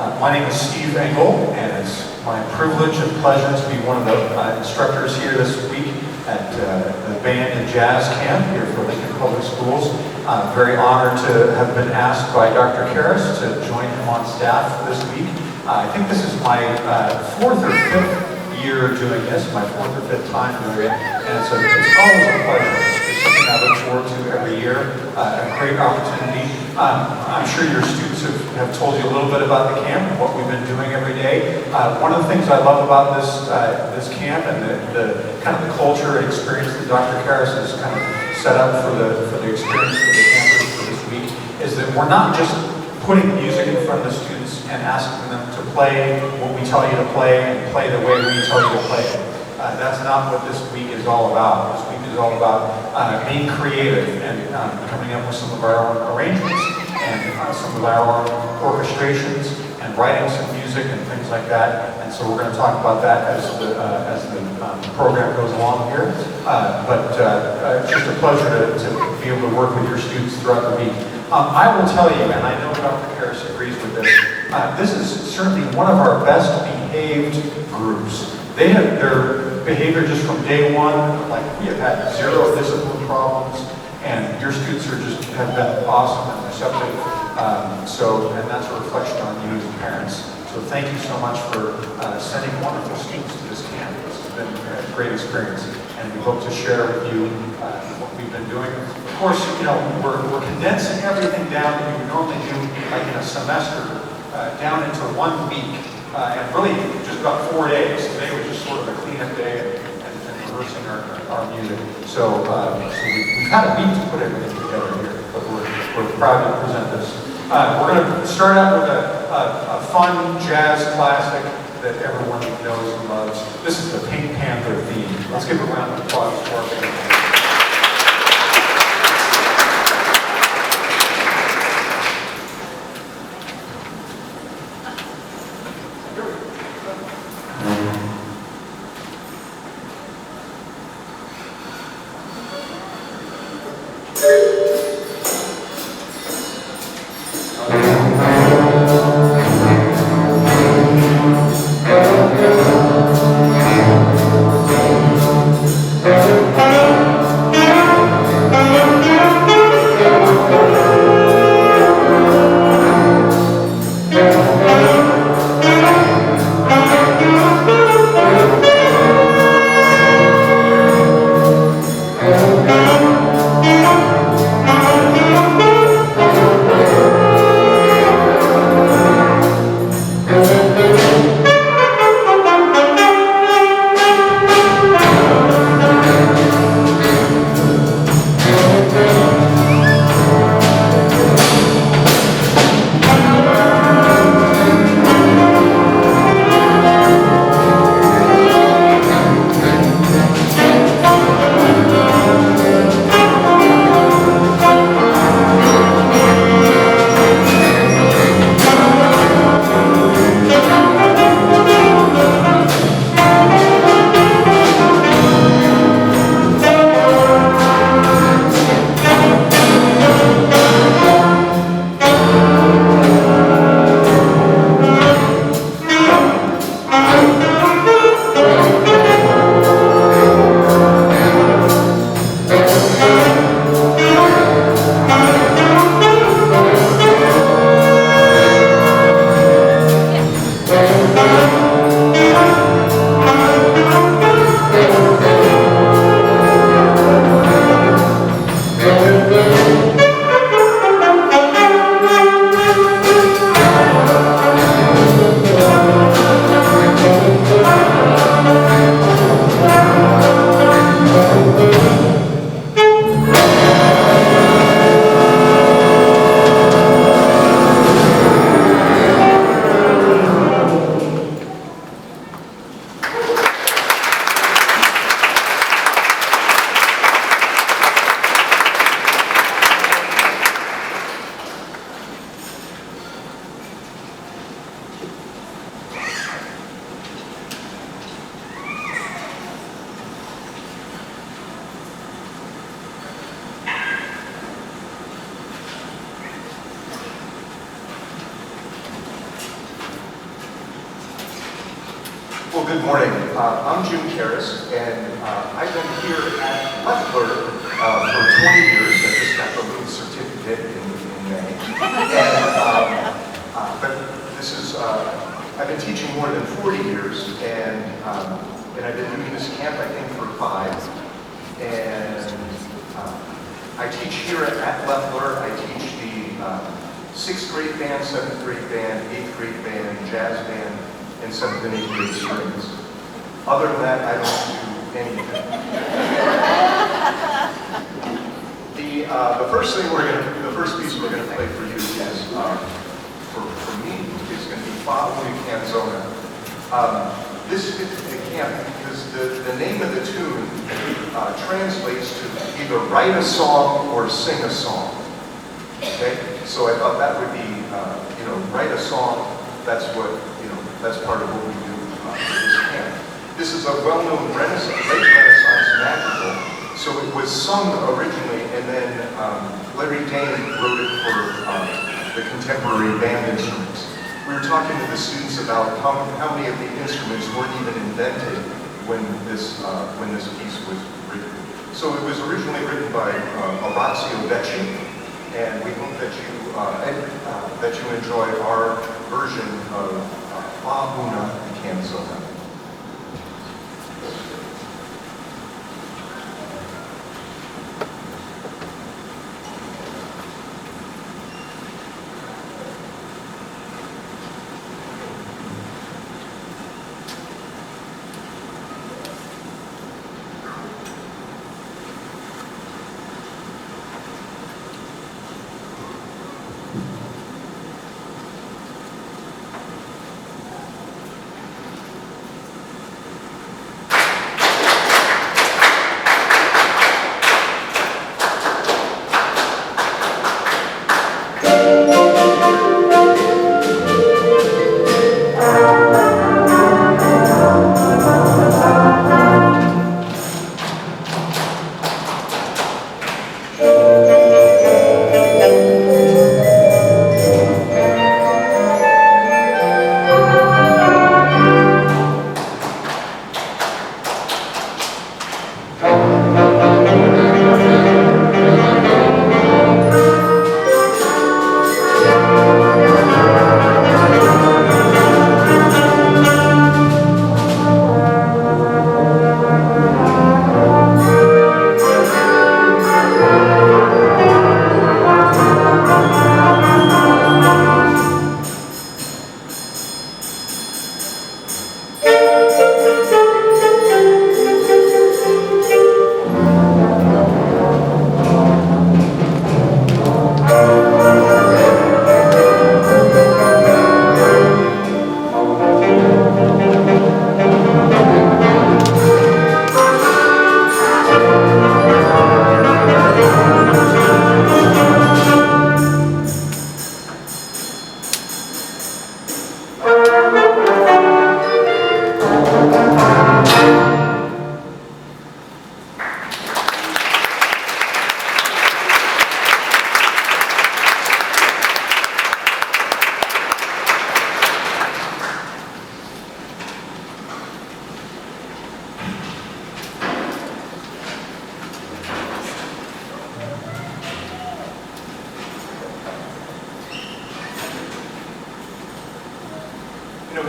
My name is Steve Engel, and it's my privilege and pleasure to be one of the instructors here this week at the band and jazz camp here for Lincoln Public Schools. I'm very honored to have been asked by Dr. Karras to join him on staff this week. I think this is my fourth or fifth year doing this, my fourth or fifth time doing it, and it's always a pleasure. It's something I look forward to every year, a great opportunity. I'm sure your students have told you a little bit about the camp and what we've been doing every day. One of the things I love about this camp and the kind of the culture and experience that Dr. Karras has kind of set up for the experience for the campers for this week is that we're not just putting music in front of the students and asking them to play what we tell you to play and play the way we tell you to play it. That's not what this week is all about. This week is all about being creative and coming up with some of our own arrangements and some of our own orchestrations and writing some music and things like that. And so we're going to talk about that as the program goes along here. But it's just a pleasure to be able to work with your students throughout the week. I will tell you, and I know Dr. Karras agrees with this is certainly one of our best behaved groups. They have their behavior just from day one, like we have had zero discipline problems, and your students have been awesome and receptive. And that's a reflection on you as parents. So thank you so much for sending wonderful students to this camp. This has been a great experience, and we hope to share with you what we've been doing. Of course, we're condensing everything down that you would normally do like in a semester down into 1 week, and really just about 4 days. Today was just sort of a cleanup day and rehearsing our music. So we've had a week to put everything together here, but we're proud to present this. We're going to start out with a fun jazz classic that everyone knows and loves. This is the Pink Panther theme. Let's give a round of applause for our band. Well, good morning. I'm Jim Karras, and I've been here at lefler for 20 years. I just got the little certificate in May. But this is, I've been teaching more than 40 years, and I've been doing this camp, I think, for 5. And I teach here at lefler. I teach the 6th grade band, 7th grade band, 8th grade band, jazz band, and 7th and 8th grade strings. Other than that, I don't do anything. The first piece we're gonna play for you is, for me, is gonna be Fa Una Canzona. This fits the camp because the name of the tune translates to either write a song or sing a song. Okay, so I thought that would be, write a song. That's what, that's part of what we do for this camp. This is a well-known late Renaissance madrigal. So it was sung originally, and then Larry Dane wrote it for the contemporary band instruments. We were talking to the students about how many of the instruments weren't even invented when this piece was written. So it was originally written by Orazio Vecchi, and we hope that you enjoy our version of Fa Una Canzona.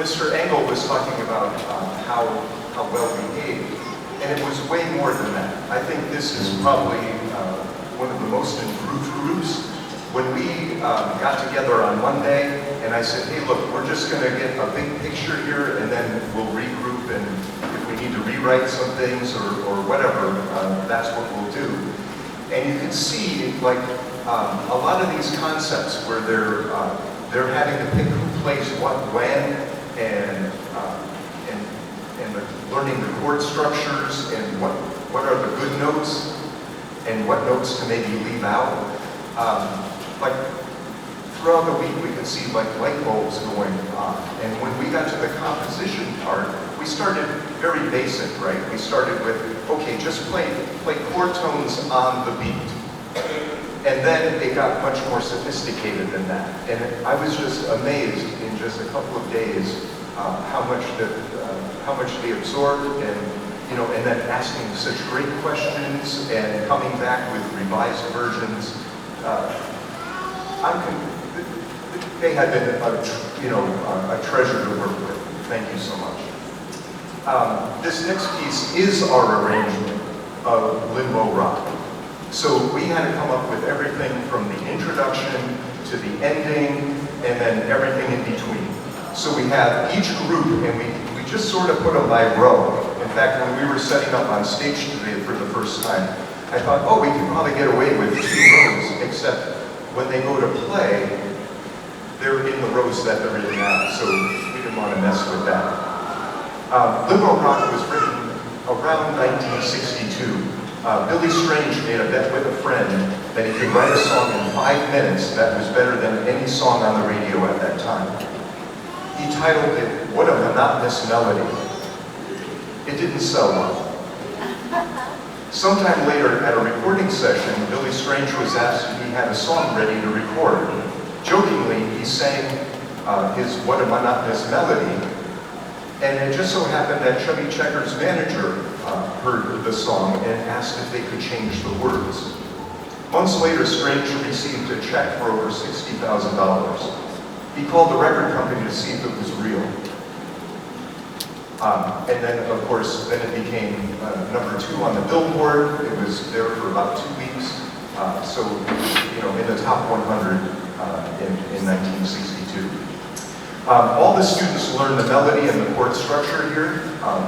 Mr. Engel was talking about how well behaved, and it was way more than that. I think this is probably one of the most improved groups. When we got together on Monday, and I said, hey, look, we're just going to get a big picture here, and then we'll regroup, and if we need to rewrite some things or whatever, that's what we'll do. And you can see, like, a lot of these concepts where they're having to pick who plays what when, and learning the chord structures and what are the good notes and what notes to maybe leave out. Like throughout the week, we could see like light bulbs going on. And when we got to the composition part, we started very basic, right? We started with, okay, just play chord tones on the beat. And then it got much more sophisticated than that. And I was just amazed in just a couple of days how much they absorbed, and and then asking such great questions and coming back with revised versions. They have been a treasure to work with. Thank you so much. This next piece is our arrangement of Limbo Rock. So we had to come up with everything from the introduction to the ending, and then everything in between. So we have each group, and we just sort of put them by row. In fact, when we were setting up on stage today for the first time, I thought, oh, we could probably get away with 2 rows, except when they go to play, they're in the rows that they're in now, so we didn't want to mess with that. Limbo Rock was written around 1962. Billy Strange made a bet with a friend that he could write a song in 5 minutes that was better than any song on the radio at that time. He titled it, "What a Monotonous Melody." It didn't sell well. Sometime later, at a recording session, Billy Strange was asked if he had a song ready to record. Jokingly, he sang his "What a Monotonous Melody," and it just so happened that Chubby Checker's manager heard the song and asked if they could change the words. Months later, Strange received a check for over $60,000. He called the record company to see if it was real. And then, of course, then it became number 2 on the Billboard. It was there for about 2 weeks. So, in the top 100 in 1962. All the students learned the melody and the chord structure here.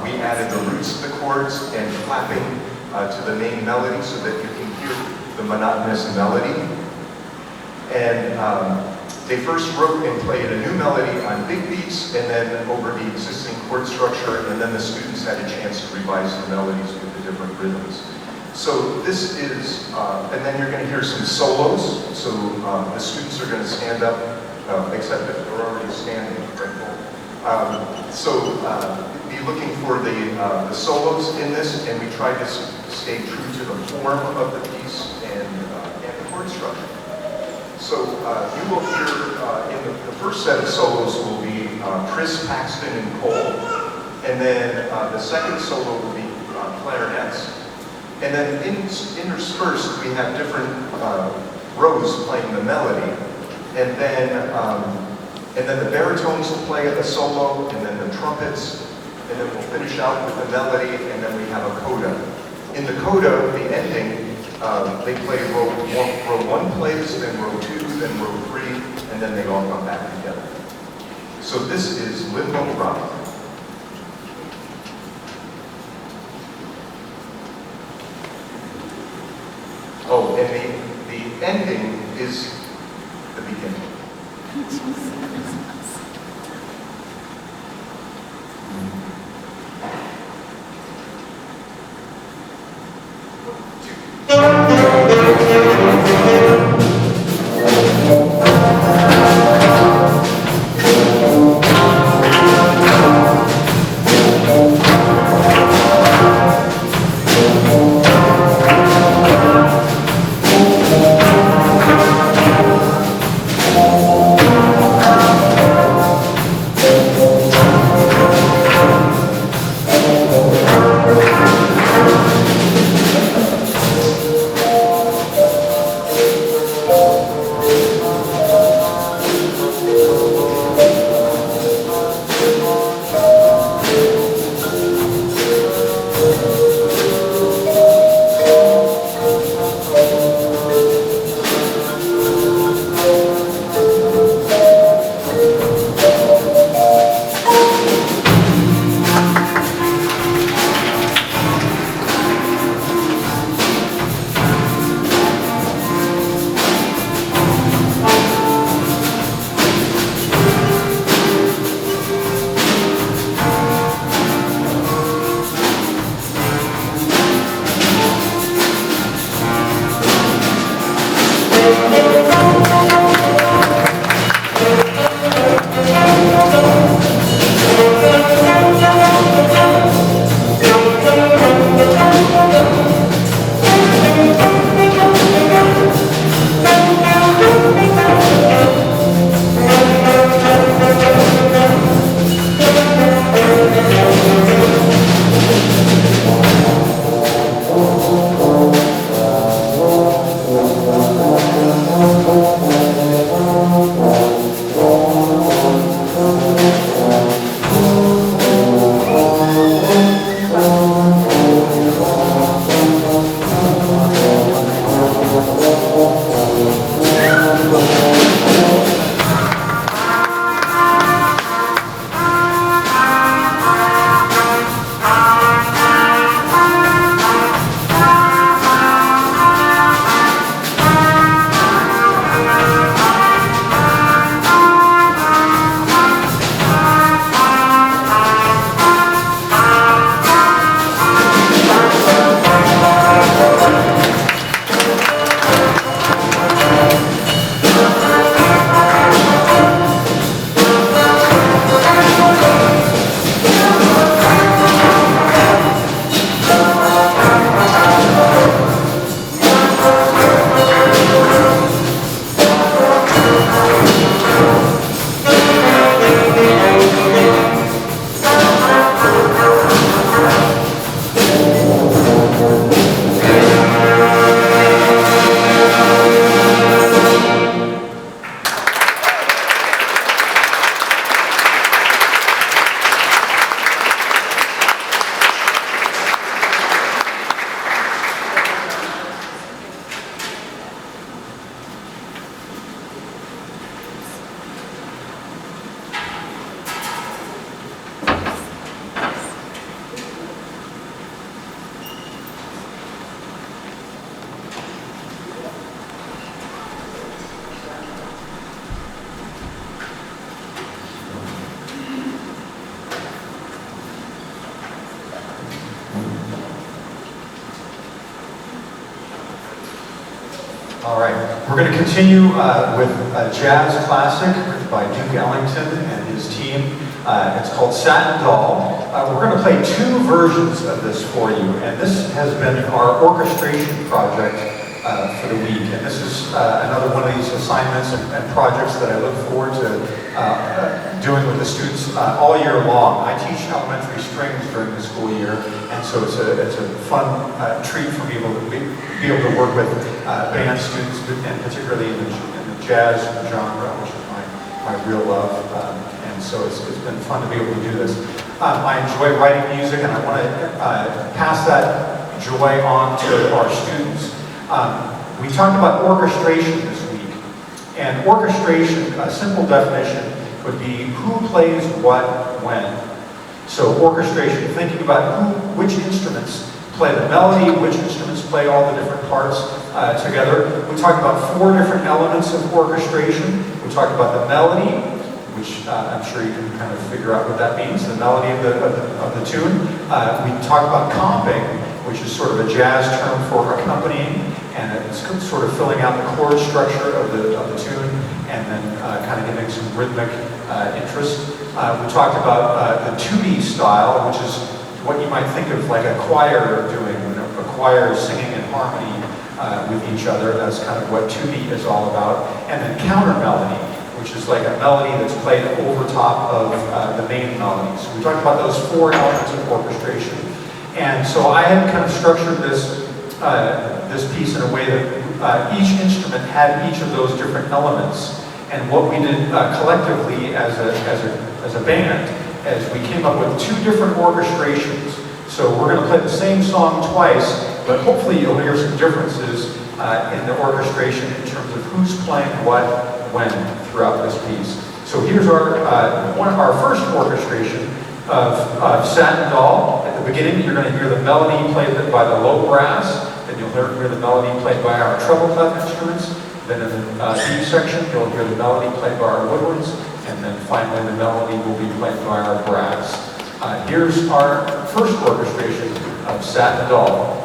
We added the roots of the chords and clapping to the main melody so that you can hear the monotonous melody. And they first wrote and played a new melody on big beats and then over the existing chord structure, and then the students had a chance to revise the melodies with the different rhythms. So this is, and then you're going to hear some solos. So the students are going to stand up, except if they're already standing. Be looking for the solos in this, and we try to stay true to the form of the piece and the chord structure. So you will hear in the first set of solos will be Chris, Paxton, and Cole, and then the second solo will be clarinets. And then interspersed, we have different rows playing the melody. And then the baritones will play at the solo, and then the trumpets, and then we'll finish out with the melody, and then we have a coda. In the coda, the ending, they play row 1 plays, then row 2, then row 3, and then they all come back together. So this is Limbo Rock. Oh, and the ending is the beginning. All right, we're going to continue with a jazz classic written by Duke Ellington and his team. It's called Satin Doll. We're going to play two versions of this for you, and this has been our orchestration project for the week. And this is another one of these assignments and projects that I look forward to doing with the students all year long. I teach elementary strings during the school year, and so it's a fun treat for me to be able to work with band students, and particularly in the jazz genre, which is my real love. And so it's been fun to be able to do this. I enjoy writing music, and I want to pass that joy on to our students. We talked about orchestration this week, and orchestration, a simple definition, would be who plays what when. So orchestration, thinking about which instruments play the melody, which instruments play all the different parts together. We talked about 4 different elements of orchestration. We talked about the melody, which I'm sure you can kind of figure out what that means, the melody of the tune. We talked about comping, which is sort of a jazz term for accompanying, and it's sort of filling out the chord structure of the tune, and then kind of giving some rhythmic interest. We talked about the 2D style, which is what you might think of like a choir doing, a choir singing in harmony with each other. That's kind of what 2D is all about. And then counter melody, which is like a melody that's played over top of the main melody. So we talked about those 4 elements of orchestration. And so I had kind of structured this piece in a way that each instrument had each of those different elements. And what we did collectively as a band is we came up with 2 different orchestrations. So we're going to play the same song twice, but hopefully you'll hear some differences in the orchestration in terms of who's playing what when throughout this piece. So here's our first orchestration of Satin Doll. At the beginning, you're going to hear the melody played by the low brass, then you'll hear the melody played by our treble clef instruments, then in the B section, you'll hear the melody played by our woodwinds, and then finally the melody will be played by our brass. Here's our first orchestration of Satin Doll.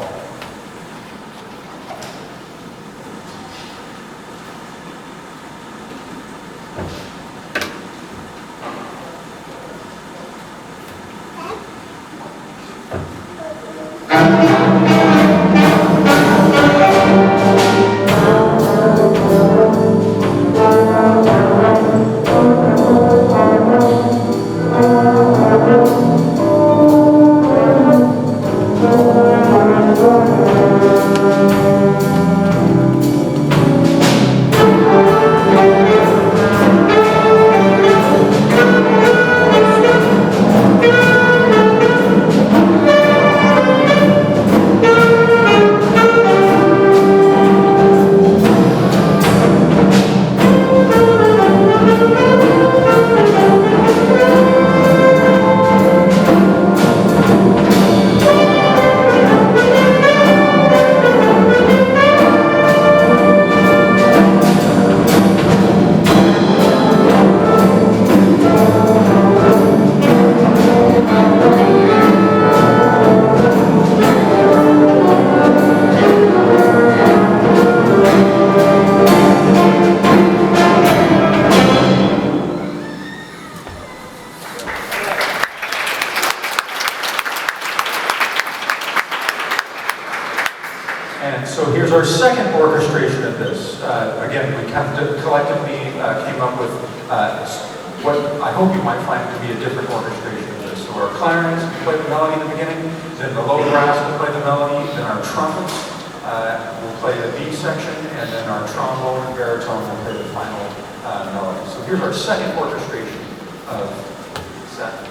And so here's our second orchestration of this. Again, we kind of collectively came up with what I hope you might find to be a different orchestration of this. So our clarinets play the melody in the beginning, then the low brass will play the melody, then our trumpets will play the B section, and then our trombone and baritone will play the final melody. So here's our second orchestration of Satin.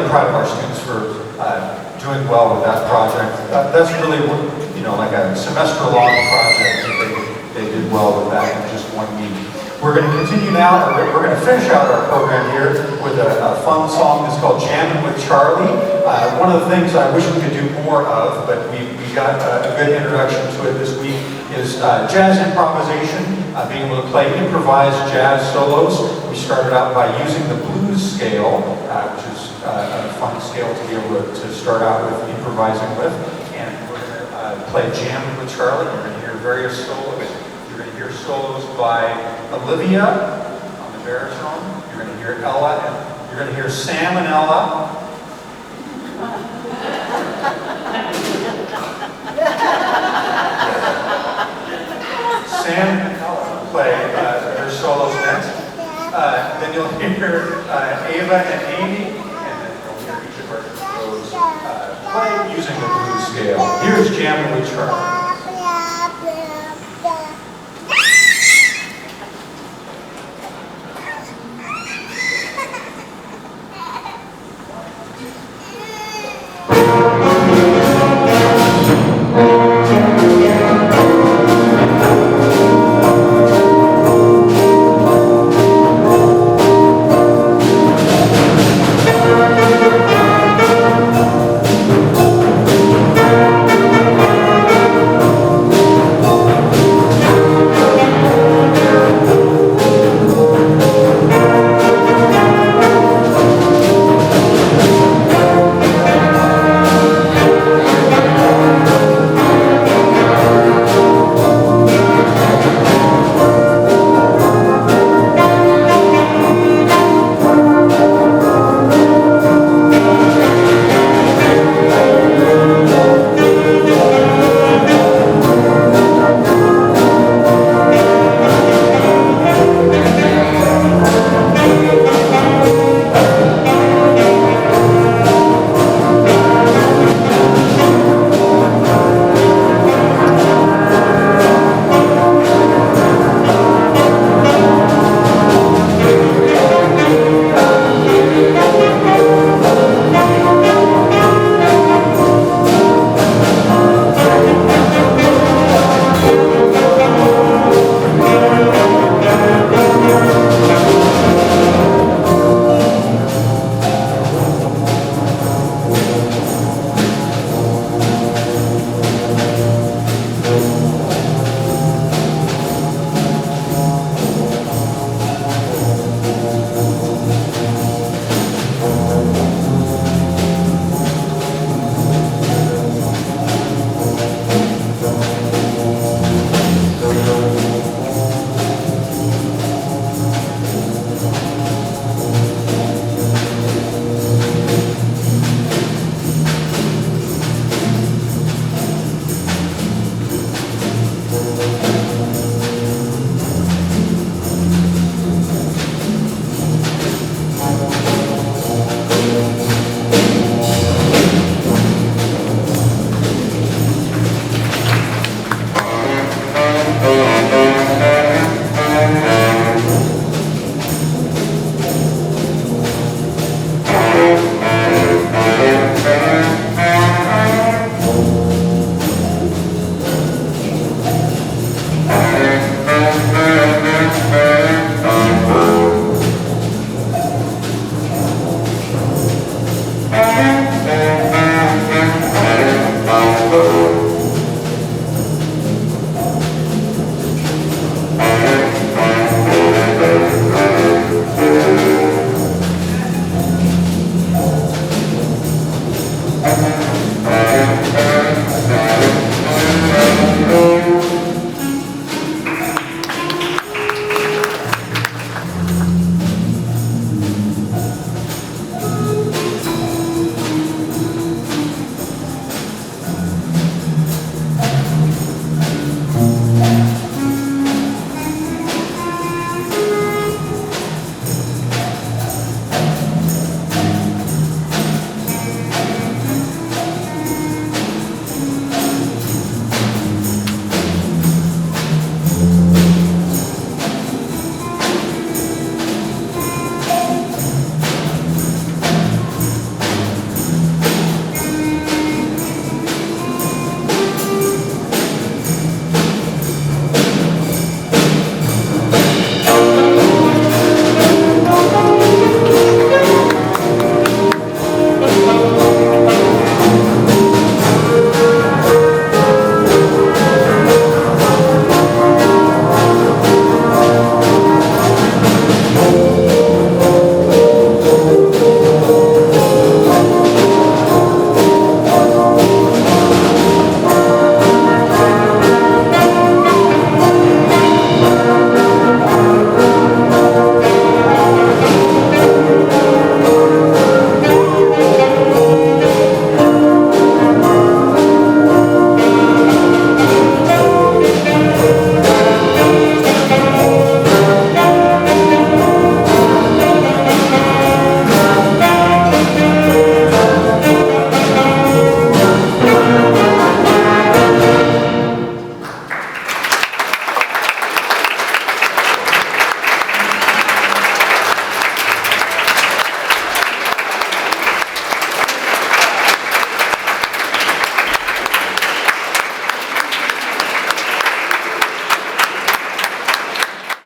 proud of our students for doing well with that project. That's really, like a semester-long project. They did well with that in just 1 week. We're going to continue now, or we're going to finish out our program here with a fun song that's called Jammin' with Charlie. One of the things I wish we could do more of, but we got a good introduction to it this week, is jazz improvisation, being able to play improvised jazz solos. We started out by using the blues scale, which is a fun scale to be able to start out with improvising with. And we're going to play Jammin' with Charlie. You're going to hear various solos. You're going to hear solos by Olivia on the baritone. You're going to hear Ella, and you're going to hear Sam and Ella. Sam and Ella play their solos next. Then you'll hear Ava and Amy, and then you'll hear each of our those play using the blues scale. Here's Jammin' with Charlie.